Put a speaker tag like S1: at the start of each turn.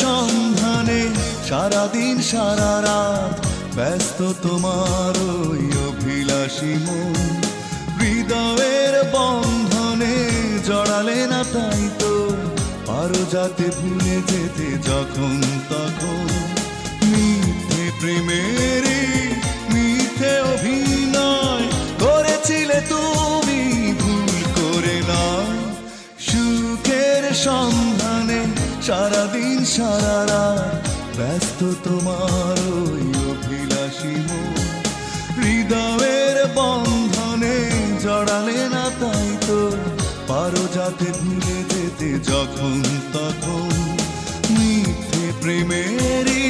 S1: সন্ধানে সারাদিন সারা রাত ব্যস্ত তোমার ওই অভিলাষী মন। হৃদয়ের বন্ধনে জড়ালে না তাই তো পারো যাতে ভুলে যেতে যখন তখন। মিথ্যে প্রেমেরই মিথ্যে অভিনয় করেছিলে তুমি, ভুল করে নয়। সুখের সন্ধানে সারাদিন সারা রাত ব্যস্ত তোমার ওই অভিলাষী মন। হৃদয়ের বন্ধনে জড়ালে না তাই তো পারো যাতে ভুলে যেতে যখন তখন। মিথ্যে প্রেমেরই